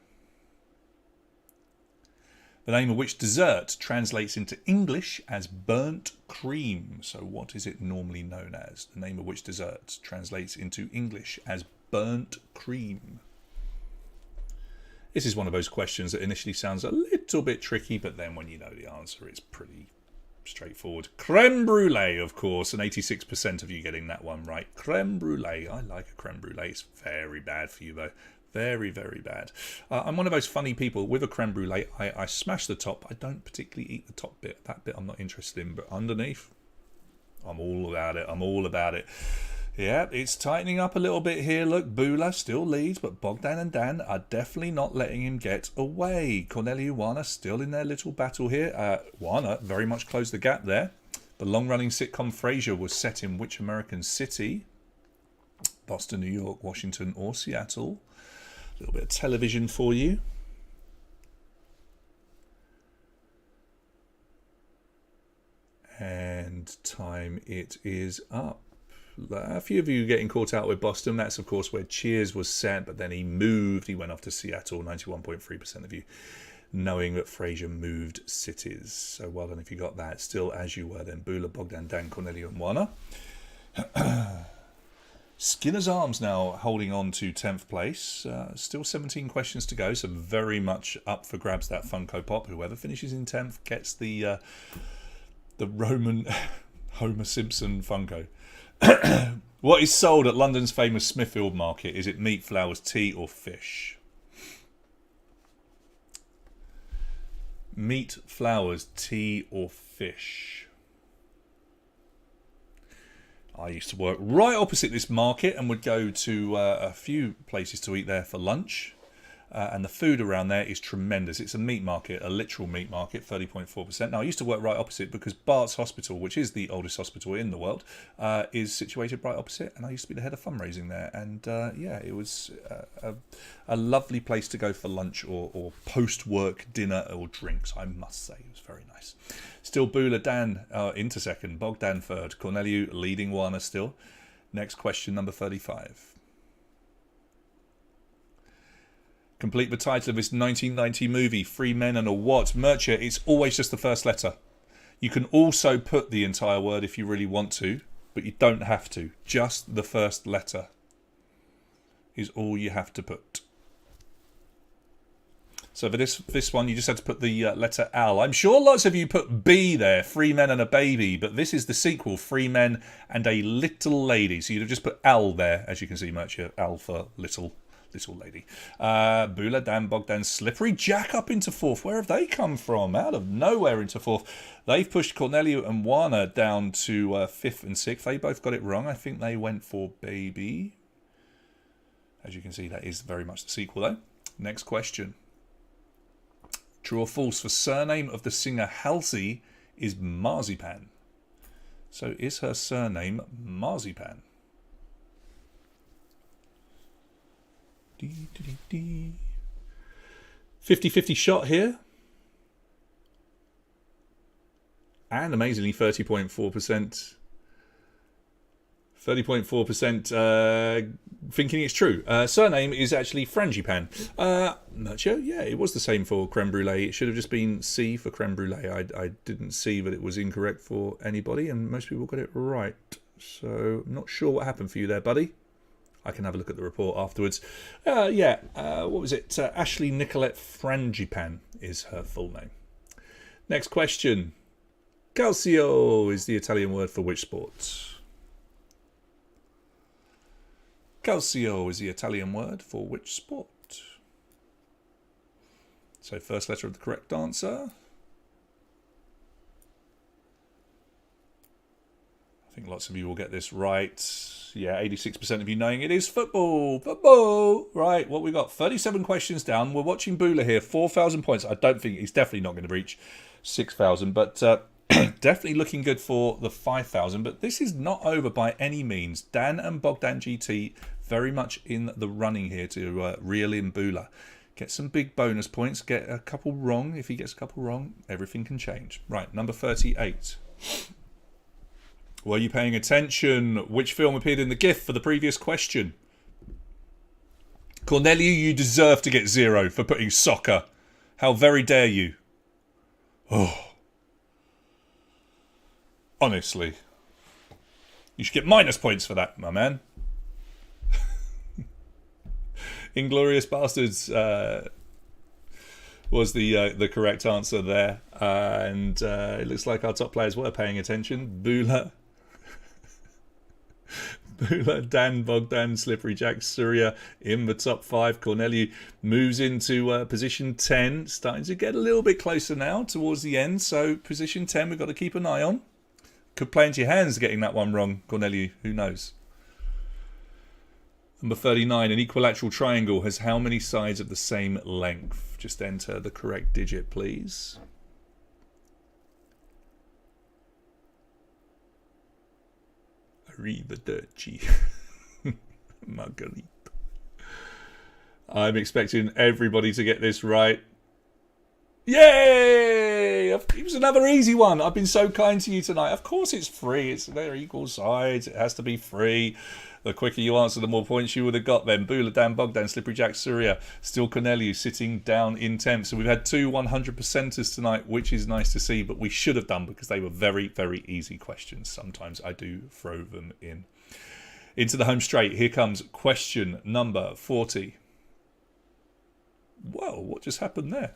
The name of which dessert translates into English as burnt cream. So what is it normally known as? The name of which dessert translates into English as burnt cream. This is one of those questions that initially sounds a little bit tricky, but then when you know the answer, it's pretty straightforward. Creme brulee, of course, and 86% of you getting that one right. Creme brulee. I like a creme brulee. It's very bad for you, though. Very, very bad. I'm one of those funny people with a creme brulee. I smash the top. I don't particularly eat the top bit. That bit I'm not interested in. But underneath, I'm all about it. I'm all about it. Yeah, it's tightening up a little bit here. Look, Bula still leads, but Bogdan and Dan are definitely not letting him get away. Corneliu, Wana still in their little battle here. Wana very much closed the gap there. The long-running sitcom Frasier was set in which American city? Boston, New York, Washington, or Seattle? A little bit of television for you. And time it is up. A few of you getting caught out with Boston. That's, of course, where Cheers was set, but then he moved. He went off to Seattle. 91.3% of you knowing that Frasier moved cities. So well done if you got that. Still as you were then. Bula, Bogdan, Dan, Corneliu and Wana. Skinner's Arms now holding on to 10th place. Still 17 questions to go, so very much up for grabs that Funko Pop. Whoever finishes in 10th gets the Roman Homer Simpson Funko. What is sold at London's famous Smithfield Market? Is it meat, flowers, tea or fish? Meat, flowers, tea or fish? I used to work right opposite this market and would go to a few places to eat there for lunch. And the food around there is tremendous. It's a meat market, a literal meat market, 30.4%. Now, I used to work right opposite because Bart's Hospital, which is the oldest hospital in the world, is situated right opposite. And I used to be the head of fundraising there. And yeah, it was a lovely place to go for lunch or post-work dinner or drinks, I must say. It was very nice. Still Bula, Dan into second, Bogdan third, Corneliu leading Wana still. Next question, number 35. Complete the title of this 1990 movie, Three Men and a What? Murchia, it's always just the first letter. You can also put the entire word if you really want to, but you don't have to. Just the first letter is all you have to put. So for this one, you just had to put the letter L. I'm sure lots of you put B there, Three Men and a Baby, but this is the sequel, Three Men and a Little Lady. So you'd have just put L there, as you can see, Murchia, L for little lady. Bula, Dan, Bogdan, Slippery Jack up into fourth. Where have they come from? Out of nowhere into fourth. They've pushed Corneliu and Wana down to fifth and sixth. They both got it wrong. I think they went for Baby. As you can see, that is very much the sequel, though. Next question. True or false? The surname of the singer Halsey is Marzipan. So is her surname Marzipan? 50-50 shot here. And amazingly 30.4% 30.4% thinking it's true. Surname is actually Frangipan. Nurture, yeah, it was the same for creme brulee. It should have just been C for creme brulee. I didn't see that it was incorrect for anybody, and most people got it right. So I'm not sure what happened for you there, buddy. I can have a look at the report afterwards. What was it? Ashley Nicolette Frangipan is her full name. Next question. Calcio is the Italian word for which sport? Calcio is the Italian word for which sport? So first letter of the correct answer. I think lots of you will get this right. Yeah, 86% of you knowing it is football. Football! Right, what we got? 37 questions down. We're watching Bula here. 4,000 points. I don't think he's definitely not going to reach 6,000, but definitely looking good for the 5,000. But this is not over by any means. Dan and Bogdan GT very much in the running here to reel in Bula. Get some big bonus points. Get a couple wrong. If he gets a couple wrong, everything can change. Right, number 38. Were you paying attention? Which film appeared in the GIF for the previous question? Cornelia, you deserve to get 0 for putting soccer. How very dare you? Oh. Honestly. You should get minus points for that, my man. Inglourious Bastards was the correct answer there. And it looks like our top players were paying attention. Bula, Dan, Bogdan, Slippery Jack, Surya in the top 5. Corneliu moves into position 10. Starting to get a little bit closer now towards the end. So position 10 we've got to keep an eye on. Could play into your hands getting that one wrong, Corneliu. Who knows? Number 39. An equilateral triangle has how many sides of the same length? Just enter the correct digit, please. Arrivederci. Marguerite. I'm expecting everybody to get this right. Yay! It was another easy one. I've been so kind to you tonight. Of course it's free. They're equal sides. It has to be free. The quicker you answer, the more points you would have got then. Bula, Dan, Bogdan, Slippery Jack, Surya, still Corneliu sitting down in 10th. So we've had 2 100%ers tonight, which is nice to see, but we should have done because they were very, very easy questions. Sometimes I do throw them in. Into the home straight. Here comes question number 40. Whoa, what just happened there?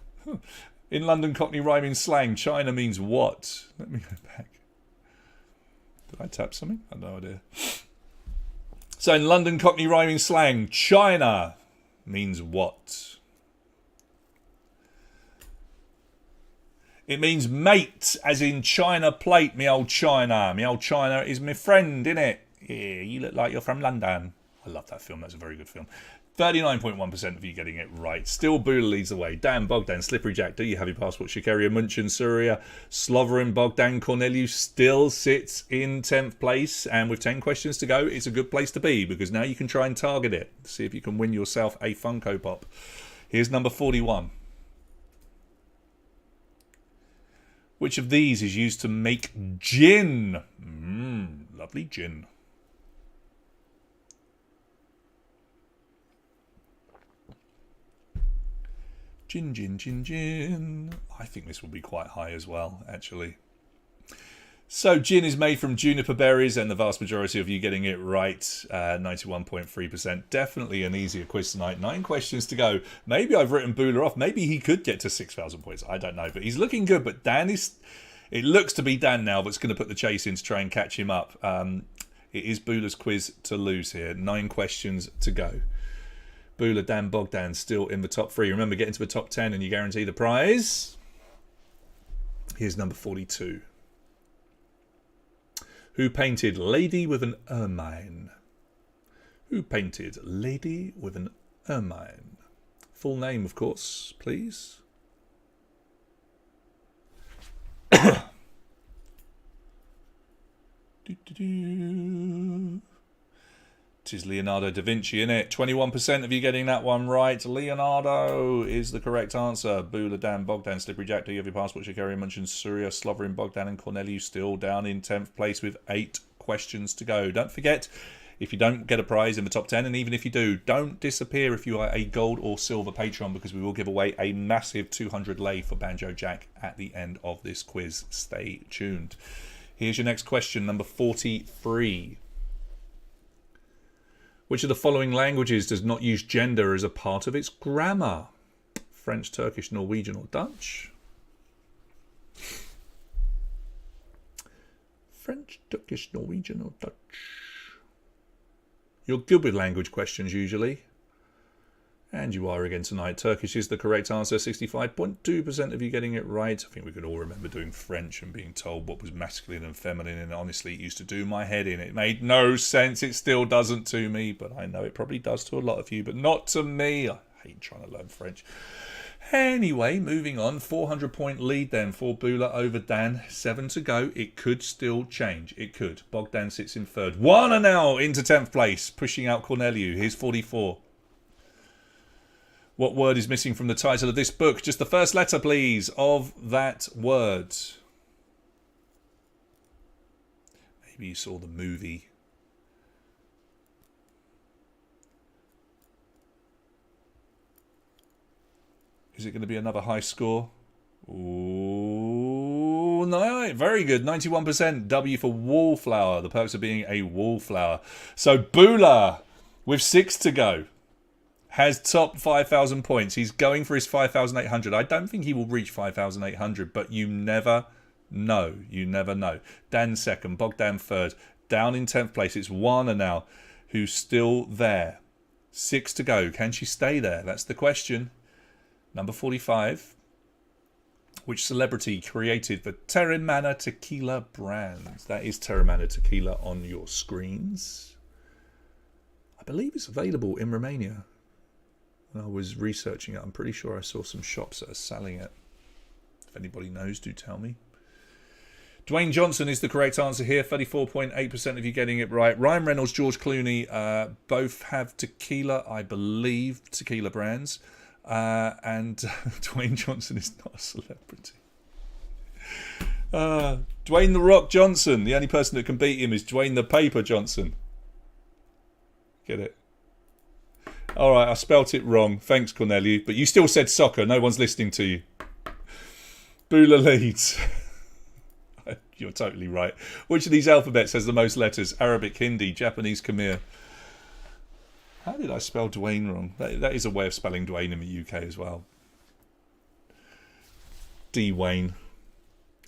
In London Cockney rhyming slang, China means what? Let me go back. Did I tap something? I have no idea. So in London Cockney rhyming slang, China means what? It means mate, as in China plate, me old China. Me old China is my friend, innit? Yeah, you look like you're from London. I love that film. That's a very good film. 39.1% of you getting it right. Still Bula leads the way. Dan, Bogdan, Slippery Jack, do you have your passport? Shikaria, Munchen, Surya, Sloverin, Bogdan, Corneliu still sits in 10th place. And with 10 questions to go, it's a good place to be because now you can try and target it. See if you can win yourself a Funko Pop. Here's number 41. Which of these is used to make gin? Lovely gin. Gin, gin, gin, gin. I think this will be quite high as well, actually. So gin is made from juniper berries, and the vast majority of you getting it right, 91.3%. Definitely an easier quiz tonight. 9 questions to go. Maybe I've written Bula off. Maybe he could get to 6,000 points. I don't know, but he's looking good. But Dan is... It looks to be Dan now that's going to put the chase in to try and catch him up. It is Bula's quiz to lose here. 9 questions to go. Bula, Dan, Bogdan still in the top 3. Remember, get into the top 10 and you guarantee the prize. Here's number 42. Who painted Lady with an Ermine? Who painted Lady with an Ermine? Full name, of course, please. It is Leonardo da Vinci, innit? 21% of you getting that one right. Leonardo is the correct answer. Bula, Dan, Bogdan, Slippery Jack, do you have your passport? Shikari, Munchen, Surya, Sloverin, Bogdan and Corneliu still down in 10th place with 8 questions to go. Don't forget, if you don't get a prize in the top 10, and even if you do, don't disappear if you are a gold or silver patron, because we will give away a massive 200 lei for Banjo Jack at the end of this quiz. Stay tuned. Here's your next question, number 43. Which of the following languages does not use gender as a part of its grammar? French, Turkish, Norwegian, or Dutch? French, Turkish, Norwegian, or Dutch? You're good with language questions usually. And you are again tonight. Turkish is the correct answer. 65.2% of you getting it right. I think we could all remember doing French and being told what was masculine and feminine. And honestly, it used to do my head in. It made no sense. It still doesn't to me. But I know it probably does to a lot of you. But not to me. I hate trying to learn French. Anyway, moving on. 400-point lead then for Bula over Dan. 7 to go. It could still change. It could. Bogdan sits in third. Warner now into 10th place, pushing out Corneliu. Here's 44. What word is missing from the title of this book? Just the first letter, please, of that word. Maybe you saw the movie. Is it going to be another high score? Ooh, no, very good. 91%. W for wallflower. The perks of being a wallflower. So Bula, with 6 to go, has topped 5,000 points. He's going for his 5,800. I don't think he will reach 5,800, but you never know. You never know. Dan second, Bogdan third. Down in 10th place, it's Wana now, who's still there. 6 to go. Can she stay there? That's the question. Number 45. Which celebrity created the Teremana Tequila brand? That is Teremana Tequila on your screens. I believe it's available in Romania. When I was researching it, I'm pretty sure I saw some shops that are selling it. If anybody knows, do tell me. Dwayne Johnson is the correct answer here. 34.8% of you getting it right. Ryan Reynolds, George Clooney both have tequila, I believe, tequila brands. And Dwayne Johnson is not a celebrity. Dwayne The Rock Johnson. The only person that can beat him is Dwayne The Paper Johnson. Get it? All right, I spelt it wrong. Thanks, Corneliu. But you still said soccer. No one's listening to you. Bula leads. You're totally right. Which of these alphabets has the most letters? Arabic, Hindi, Japanese, Khmer. How did I spell Dwayne wrong? That is a way of spelling Dwayne in the UK as well. D. Wayne.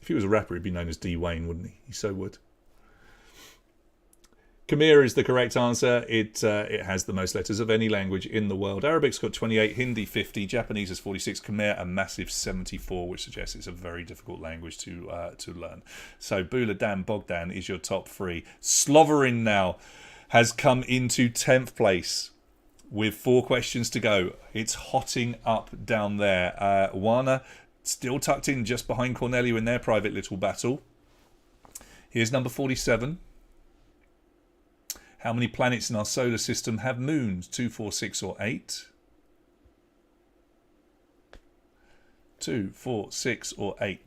If he was a rapper, he'd be known as D. Wayne, wouldn't he? He so would. Khmer is the correct answer. It has the most letters of any language in the world. Arabic's got 28, Hindi 50, Japanese is 46, Khmer a massive 74, which suggests it's a very difficult language to learn. So Bula, Dan, Bogdan is your top 3. Sloverin now has come into 10th place with 4 questions to go. It's hotting up down there. Wana still tucked in just behind Corneliu in their private little battle. Here's number 47. How many planets in our solar system have moons? 2, 4, 6, or 8? 2, 4, 6, or 8.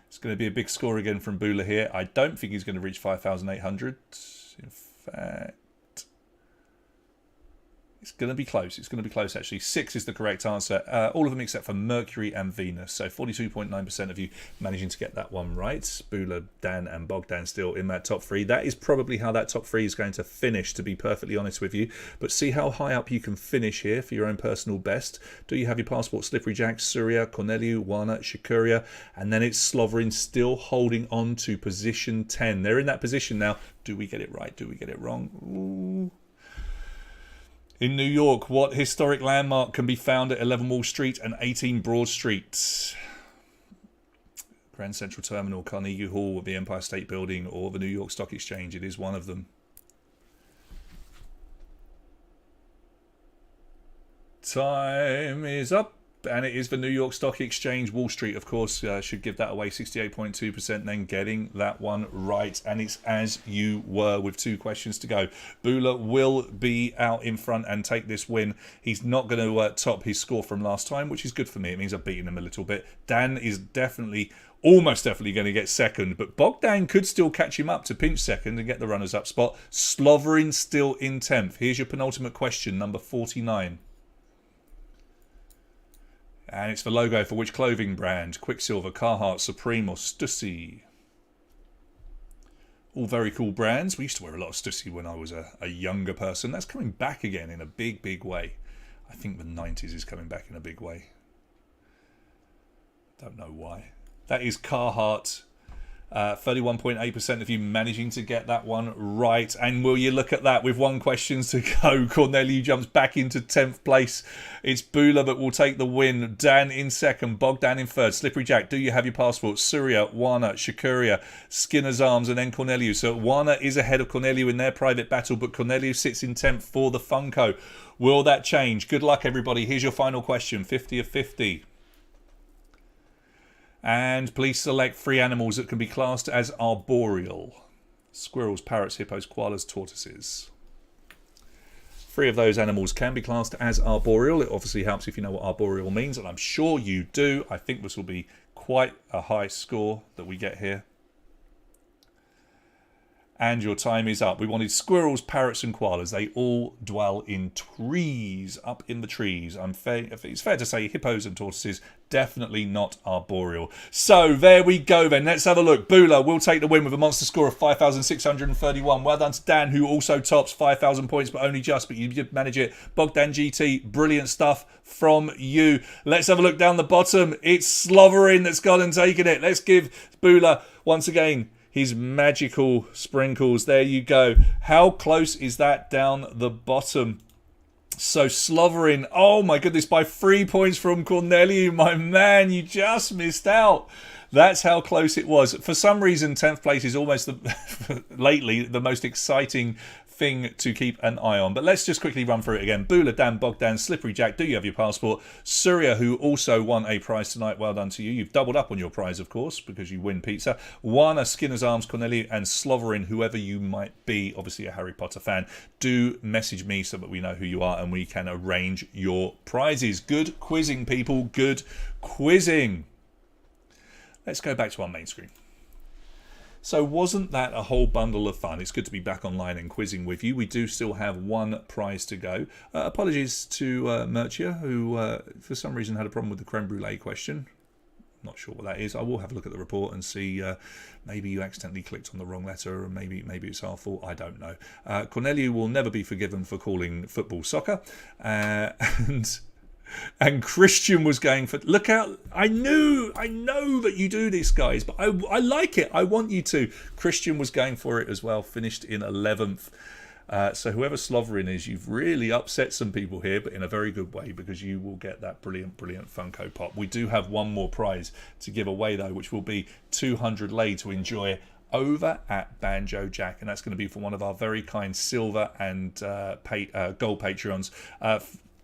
It's going to be a big score again from Bula here. I don't think he's going to reach 5,800. In fact, it's going to be close. It's going to be close, actually. 6 is the correct answer. All of them except for Mercury and Venus. So 42.9% of you managing to get that one right. Bula, Dan, and Bogdan still in that top 3. That is probably how that top 3 is going to finish, to be perfectly honest with you. But see how high up you can finish here for your own personal best. Do you have your passport? Slippery Jack, Surya, Corneliu, Wana, Shikuria, and then it's Sloverin still holding on to position 10. They're in that position now. Do we get it right? Do we get it wrong? Ooh. In New York, what historic landmark can be found at 11 Wall Street and 18 Broad Street? Grand Central Terminal, Carnegie Hall, the Empire State Building, or the New York Stock Exchange. It is one of them. Time is up. And it is the New York Stock Exchange. Wall Street, of course, should give that away 68.2%, then getting that one right. And it's as you were with 2 questions to go. Bula will be out in front and take this win. He's not going to top his score from last time, which is good for me. It means I've beaten him a little bit. Dan is almost definitely going to get second, but Bogdan could still catch him up to pinch second and get the runners-up spot. Sloverin still in 10th. Here's your penultimate question, number 49. And it's the logo for which clothing brand? Quicksilver, Carhartt, Supreme or Stussy? All very cool brands. We used to wear a lot of Stussy when I was a younger person. That's coming back again in a big, big way. I think the 90s is coming back in a big way. Don't know why. That is Carhartt. 31.8% of you managing to get that one right. And will you look at that with 1 question to go? Corneliu jumps back into 10th place. It's Bula that will take the win. Dan in second. Bogdan in third. Slippery Jack, do you have your passport? Surya, Wana, Shakuria, Skinner's Arms, and then Corneliu. So Wana is ahead of Corneliu in their private battle, but Corneliu sits in 10th for the Funko. Will that change? Good luck, everybody. Here's your final question. 50 of 50. And please select 3 animals that can be classed as arboreal. Squirrels, parrots, hippos, koalas, tortoises. 3 of those animals can be classed as arboreal. It obviously helps if you know what arboreal means, and I'm sure you do. I think this will be quite a high score that we get here. And your time is up. We wanted squirrels, parrots and koalas. They all dwell in trees, up in the trees. It's fair to say hippos and tortoises, definitely not arboreal. So there we go then. Let's have a look. Bula will take the win with a monster score of 5,631. Well done to Dan, who also tops 5,000 points, but only just, but you did manage it. Bogdan GT, brilliant stuff from you. Let's have a look down the bottom. It's Sloverin that's gone and taken it. Let's give Bula, once again, his magical sprinkles. There you go. How close is that down the bottom? So Sloverin, oh my goodness, by 3 points from Corneliu, my man, you just missed out. That's how close it was. For some reason, 10th place is almost lately the most exciting thing to keep an eye on. But let's just quickly run through it again. Bula, Dan, Bogdan, Slippery Jack, do you have your passport? Surya, who also won a prize tonight, well done to you. You've doubled up on your prize, of course, because you win pizza. Wana, Skinner's Arms, Corneliu, and Sloverin, whoever you might be, obviously a Harry Potter fan, do message me so that we know who you are and we can arrange your prizes. Good quizzing, people. Good quizzing. Let's go back to our main screen. So wasn't that a whole bundle of fun? It's good to be back online and quizzing with you. We do still have 1 prize to go. Apologies to Merchia, who for some reason had a problem with the creme brulee question. Not sure what that is. I will have a look at the report and see. Maybe you accidentally clicked on the wrong letter, or maybe it's our fault. I don't know. Corneliu will never be forgiven for calling football soccer. And Christian was going for... Look out. I know that you do this, guys, but I like it. I want you to. Christian was going for it as well. Finished in 11th. So whoever Sloverin is, you've really upset some people here, but in a very good way, because you will get that brilliant, brilliant Funko Pop. We do have 1 more prize to give away, though, which will be 200 lei to enjoy over at Banjo Jack. And that's going to be for one of our very kind silver and gold Patreons.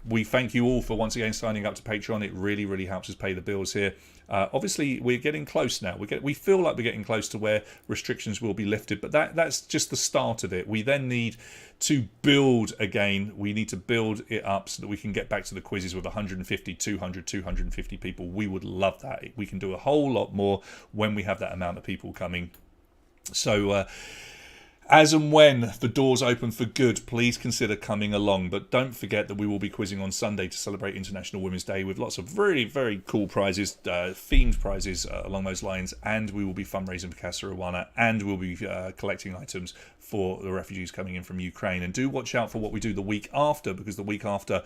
We thank you all for once again signing up to Patreon. It really, really helps us pay the bills here. Obviously, we're getting close now. We feel like we're getting close to where restrictions will be lifted, but that's just the start of it. We then need to build again. We need to build it up so that we can get back to the quizzes with 150, 200, 250 people. We would love that. We can do a whole lot more when we have that amount of people coming. So... as and when the doors open for good, please consider coming along. But don't forget that we will be quizzing on Sunday to celebrate International Women's Day with lots of very, very cool prizes, themed prizes along those lines. And we will be fundraising for Casa Rwanda, and we'll be collecting items for the refugees coming in from Ukraine. And do watch out for what we do the week after, because the week after,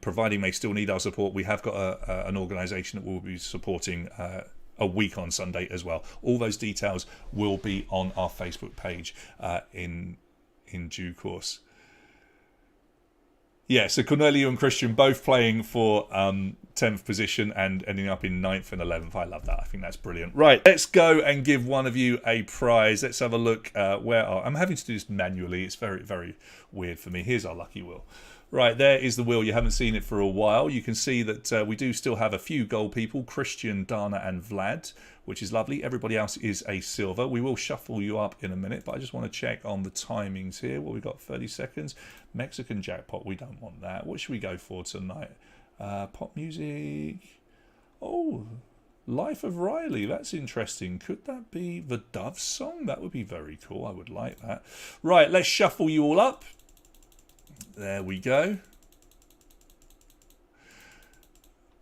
providing they still need our support, we have got an organisation that will be supporting a week on Sunday as well. All those details will be on our Facebook page in due course. Yeah, so Corneliu and Christian both playing for 10th position and ending up in 9th and 11th. I love that. I think that's brilliant. Right, let's go and give one of you a prize. Let's have a look. I'm having to do this manually. It's very, very weird for me. Here's our lucky wheel. Right, there is the wheel. You haven't seen it for a while. You can see that we do still have a few gold people, Christian, Dana and Vlad, which is lovely. Everybody else is a silver. We will shuffle you up in a minute, but I just want to check on the timings here. Well, we've got 30 seconds. Mexican jackpot, we don't want that. What should we go for tonight? Pop music. Oh, Life of Riley. That's interesting. Could that be the Doves song? That would be very cool. I would like that. Right, let's shuffle you all up. There we go.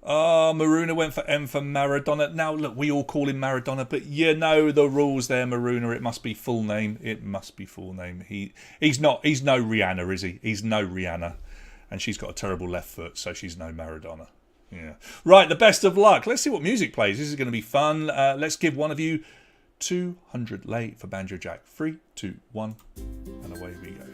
Oh, Maruna went for M for Maradona. Now, look, we all call him Maradona, but you know the rules there, Maruna. It must be full name. It must be full name. He's no Rihanna, is he? He's no Rihanna. And she's got a terrible left foot, so she's no Maradona. Yeah. Right, the best of luck. Let's see what music plays. This is going to be fun. Let's give one of you 200 late for Banjo Jack. 3, 2, 1, and away we go.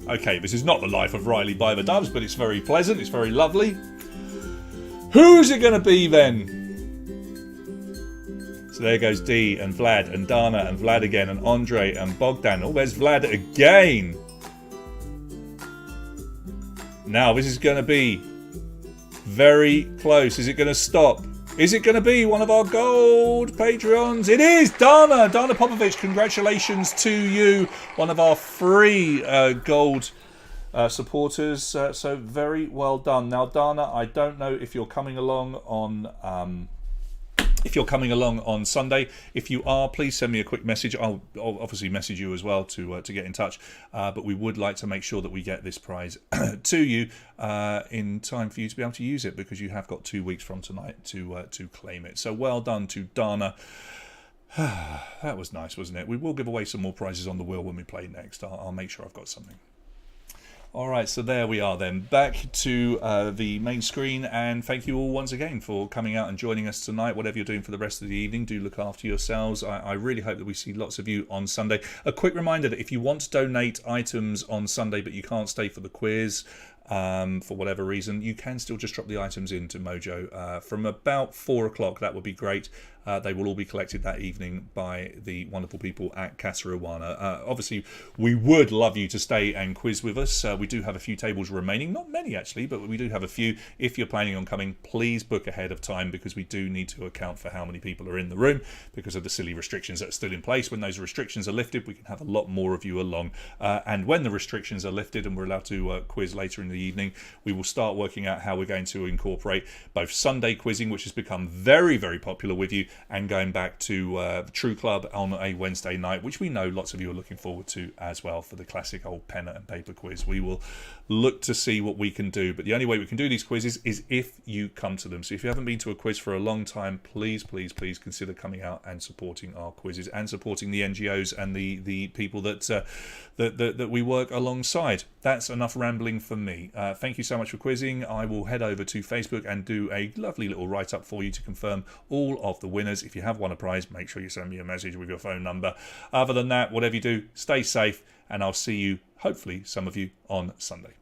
Okay, this is not the Life of Riley by the Doves, but it's very pleasant. It's very lovely. Who's it going to be then? So there goes Dee and Vlad and Dana and Vlad again and Andre and Bogdan. Oh, there's Vlad again. Now, this is going to be very close. Is it going to stop? Is it going to be one of our gold Patreons? It is! Dana Popovich, congratulations to you. One of our free gold supporters. So very well done. Now, Dana, I don't know if you're coming along on... Sunday. If you are, please send me a quick message. I'll obviously message you as well to get in touch. But we would like to make sure that we get this prize to you in time for you to be able to use it, because you have got 2 weeks from tonight to claim it. So well done to Dana. That was nice, wasn't it? We will give away some more prizes on the wheel when we play next. I'll make sure I've got something. Alright, so there we are then, back to the main screen, and thank you all once again for coming out and joining us tonight. Whatever you're doing for the rest of the evening, do look after yourselves. I really hope that we see lots of you on Sunday. A quick reminder that if you want to donate items on Sunday but you can't stay for the quiz, for whatever reason, you can still just drop the items into Mojo from about 4 o'clock. That would be great. They will all be collected that evening by the wonderful people at Casa Awana. Obviously, we would love you to stay and quiz with us. We do have a few tables remaining. Not many, actually, but we do have a few. If you're planning on coming, please book ahead of time, because we do need to account for how many people are in the room because of the silly restrictions that are still in place. When those restrictions are lifted, we can have a lot more of you along. And when the restrictions are lifted and we're allowed to quiz later in the evening, we will start working out how we're going to incorporate both Sunday quizzing, which has become very, very popular with you, and going back to True Club on a Wednesday night, which we know lots of you are looking forward to as well, for the classic old pen and paper quiz. We will look to see what we can do, but the only way we can do these quizzes is if you come to them. So if you haven't been to a quiz for a long time, please, please, please consider coming out and supporting our quizzes, and supporting the NGOs and the people that we work alongside. That's enough rambling for me. Thank you so much for quizzing. I will head over to Facebook and do a lovely little write-up for you to confirm all of the winners. If you have won a prize, make sure you send me a message with your phone number. Other than that, whatever you do, stay safe, and I'll see you, hopefully some of you, on Sunday.